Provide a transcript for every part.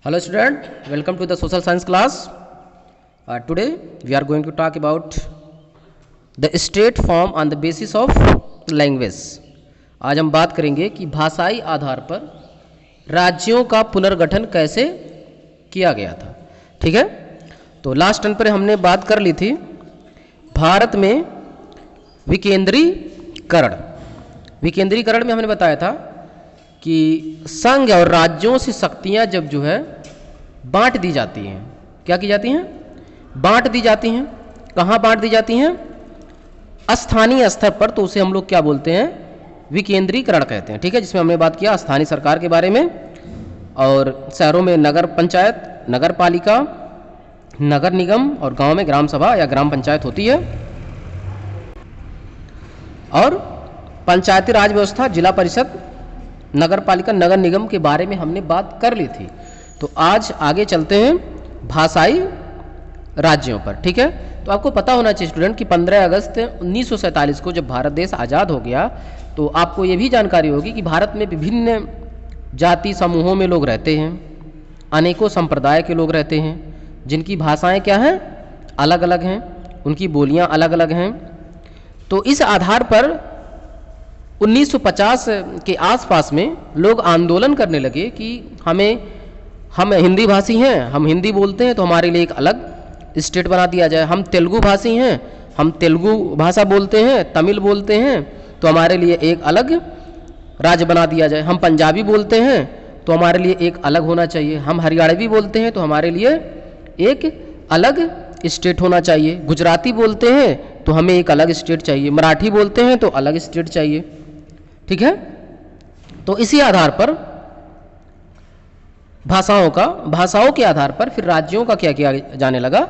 Hello student, welcome to the social science class. Today we are going to talk about the state form on the basis of language. आज हम बात करेंगे कि भाषाई आधार पर राज्यों का पुनर्गठन कैसे किया गया था। ठीक है, तो लास्ट टर्न पर हमने बात कर ली थी भारत में विकेंद्रीकरण। विकेंद्रीकरण में हमने बताया था कि संघ और राज्यों से शक्तियां जब जो है बांट दी जाती हैं, क्या की जाती हैं? बांट दी जाती हैं। कहाँ बांट दी जाती हैं? स्थानीय स्तर पर, तो उसे हम लोग क्या बोलते हैं? विकेंद्रीकरण कहते हैं। ठीक है, जिसमें हमने बात किया स्थानीय सरकार के बारे में, और शहरों में नगर पंचायत, नगर पालिका, नगर निगम, और गांव में ग्राम सभा या ग्राम पंचायत होती है। और पंचायती राज व्यवस्था, जिला परिषद, नगर पालिका, नगर निगम के बारे में हमने बात कर ली थी। तो आज आगे चलते हैं भाषाई राज्यों पर। ठीक है, तो आपको पता होना चाहिए स्टूडेंट कि 15 अगस्त 1947 को जब भारत देश आज़ाद हो गया, तो आपको ये भी जानकारी होगी कि भारत में विभिन्न जाति समूहों में लोग रहते हैं, अनेकों संप्रदाय के लोग रहते हैं, जिनकी भाषाएं क्या हैं? अलग अलग हैं, उनकी बोलियां अलग अलग हैं। तो इस आधार पर 1950 के आसपास में लोग आंदोलन करने लगे कि हम हिंदी भाषी हैं, हम हिंदी बोलते हैं, तो हमारे लिए एक अलग स्टेट बना दिया जाए। हम तेलुगु भाषी हैं, हम तेलुगु भाषा बोलते हैं, तमिल बोलते हैं, तो हमारे लिए एक अलग राज्य बना दिया जाए। हम पंजाबी बोलते हैं तो हमारे लिए एक अलग होना चाहिए। हम हरियाणवी बोलते हैं तो हमारे लिए एक अलग स्टेट होना चाहिए। गुजराती बोलते हैं तो हमें एक अलग स्टेट चाहिए। मराठी बोलते हैं तो अलग स्टेट चाहिए। ठीक है, तो इसी आधार पर भाषाओं के आधार पर फिर राज्यों का क्या किया जाने लगा?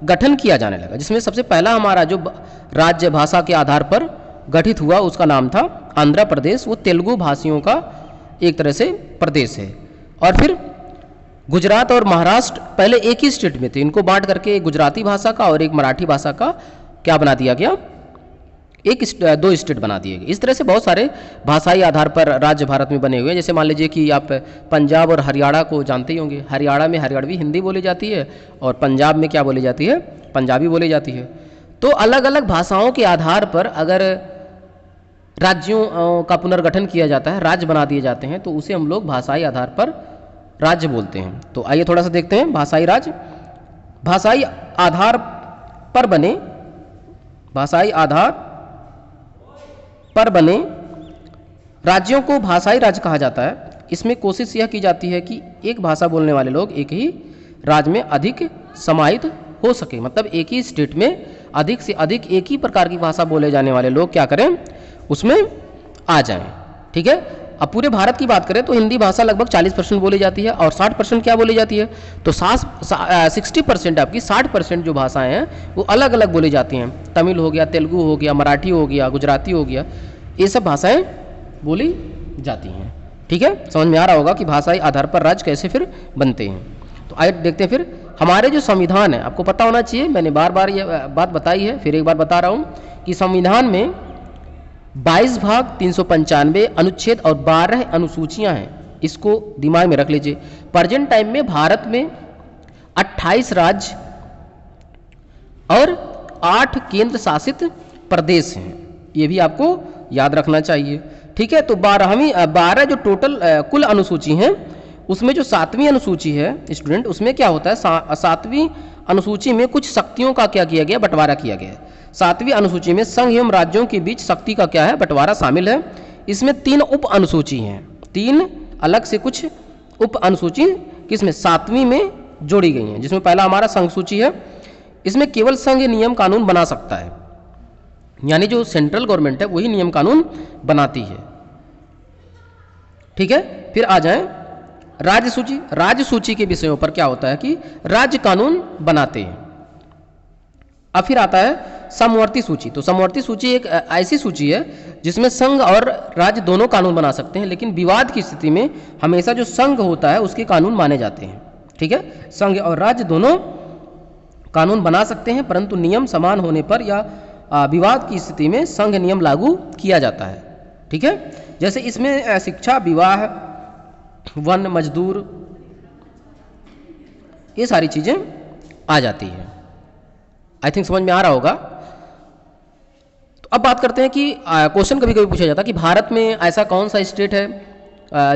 गठन किया जाने लगा, जिसमें सबसे पहला हमारा जो राज्य भाषा के आधार पर गठित हुआ उसका नाम था आंध्र प्रदेश। वो तेलुगु भाषियों का एक तरह से प्रदेश है। और फिर गुजरात और महाराष्ट्र पहले एक ही स्टेट में थे, इनको बांट करके एक गुजराती भाषा का और एक मराठी भाषा का क्या बना दिया गया? दो स्टेट बना दिए गए। इस तरह से बहुत सारे भाषाई आधार पर राज्य भारत में बने हुए हैं। जैसे मान लीजिए कि आप पंजाब और हरियाणा को जानते ही होंगे। हरियाणा में हरियाणवी हिंदी बोली जाती है और पंजाब में क्या बोली जाती है? पंजाबी बोली जाती है। तो अलग अलग भाषाओं के आधार पर अगर राज्यों का पुनर्गठन किया जाता है, राज्य बना दिए जाते हैं, तो उसे हम लोग भाषाई आधार पर राज्य बोलते हैं। तो आइए थोड़ा सा देखते हैं भाषाई राज्य। भाषाई आधार पर बने राज्यों को भाषाई राज्य कहा जाता है। इसमें कोशिश यह की जाती है कि एक भाषा बोलने वाले लोग एक ही राज्य में अधिक समाहित हो सके, मतलब एक ही स्टेट में अधिक से अधिक एक ही प्रकार की भाषा बोले जाने वाले लोग क्या करें? उसमें आ जाएं। ठीक है, अब पूरे भारत की बात करें तो हिंदी भाषा लगभग 40% बोली जाती है और 60% क्या बोली जाती है? तो 60% आपकी 60% जो भाषाएं हैं वो अलग अलग बोली जाती हैं। तमिल हो गया, तेलुगु हो गया, मराठी हो गया, गुजराती हो गया, ये सब भाषाएं बोली जाती हैं। ठीक है, समझ में आ रहा होगा कि भाषाई आधार पर राज्य कैसे फिर बनते हैं। तो आइए देखते हैं फिर हमारे जो संविधान है, आपको पता होना चाहिए, मैंने बार बार ये बात बताई है, फिर एक बार बता रहा हूँ कि संविधान में 22 भाग 395 अनुच्छेद और 12 अनुसूचियां हैं। इसको दिमाग में रख लीजिए। प्रेजेंट टाइम में भारत में 28 राज्य और 8 केंद्र शासित प्रदेश हैं, ये भी आपको याद रखना चाहिए। ठीक है, तो 12 जो टोटल कुल अनुसूची हैं, उसमें जो 7वीं अनुसूची है स्टूडेंट, उसमें क्या होता है? 7वीं अनुसूची में कुछ शक्तियों का क्या किया गया? बंटवारा किया गया है। 7वीं अनुसूची में संघ एवं राज्यों के बीच शक्ति का क्या है? बंटवारा शामिल है। इसमें 3 उप अनुसूची हैं, 3 अलग से कुछ उप अनुसूची किसमें? 7वीं में जोड़ी गई हैं, जिसमें पहला हमारा संघ सूची है। इसमें केवल संघ नियम कानून बना सकता है, यानी जो सेंट्रल गवर्नमेंट है वही नियम कानून बनाती है। ठीक है, फिर आ जाएं राज्य सूची। राज्य सूची के विषयों पर क्या होता है कि राज्य कानून बनाते हैं। अब फिर आता है समवर्ती सूची। तो समवर्ती सूची एक ऐसी सूची है जिसमें संघ और राज्य दोनों कानून बना सकते हैं, लेकिन विवाद की स्थिति में हमेशा जो संघ होता है उसके कानून माने जाते हैं। ठीक है, संघ और राज्य दोनों कानून बना सकते हैं, परंतु नियम समान होने पर या विवाद की स्थिति में संघ नियम लागू किया जाता है। ठीक है, जैसे इसमें शिक्षा, विवाह, वन, मजदूर, ये सारी चीज़ें आ जाती हैं। आई थिंक समझ में आ रहा होगा। तो अब बात करते हैं कि क्वेश्चन कभी कभी पूछा जाता है कि भारत में ऐसा कौन सा स्टेट है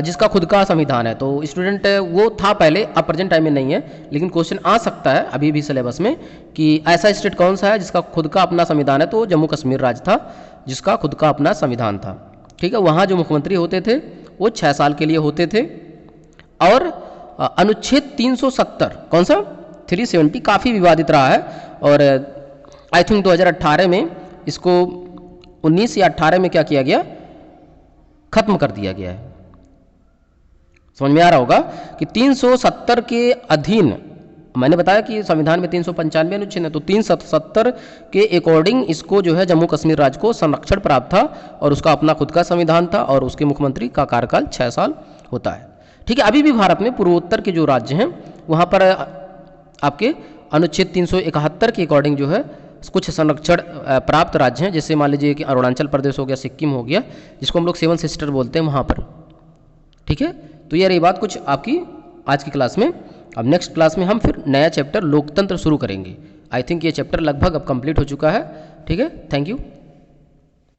जिसका खुद का संविधान है। तो स्टूडेंट वो था पहले, अब प्रेजेंट टाइम में नहीं है, लेकिन क्वेश्चन आ सकता है अभी भी सिलेबस में कि ऐसा स्टेट कौन सा है जिसका खुद का अपना संविधान है। तो जम्मू कश्मीर राज्य था जिसका खुद का अपना संविधान था। ठीक है, वहाँ जो मुख्यमंत्री होते थे वो 6 साल के लिए होते थे। और अनुच्छेद 370 कौन सा 370 काफ़ी विवादित रहा है, और आई थिंक 2018 में इसको 19 या 18 में क्या किया गया, खत्म कर दिया गया है। समझ में आ रहा होगा कि 370 के अधीन, मैंने बताया कि संविधान में 395 अनुच्छेद है, तो 370 के अकॉर्डिंग इसको जो है जम्मू कश्मीर राज्य को संरक्षण प्राप्त था और उसका अपना खुद का संविधान था और उसके मुख्यमंत्री का कार्यकाल 6 साल होता है। ठीक है, अभी भी भारत में पूर्वोत्तर के जो राज्य हैं वहाँ पर आपके अनुच्छेद 371 के अकॉर्डिंग जो है कुछ संरक्षण प्राप्त राज्य हैं, जैसे मान लीजिए कि अरुणाचल प्रदेश हो गया, सिक्किम हो गया, जिसको हम लोग 7 सिस्टर बोलते हैं वहाँ पर। ठीक है, तो ये रही बात कुछ आपकी आज की क्लास में। अब नेक्स्ट क्लास में हम फिर नया चैप्टर लोकतंत्र शुरू करेंगे। आई थिंक ये चैप्टर लगभग अब कंप्लीट हो चुका है। ठीक है, थैंक यू।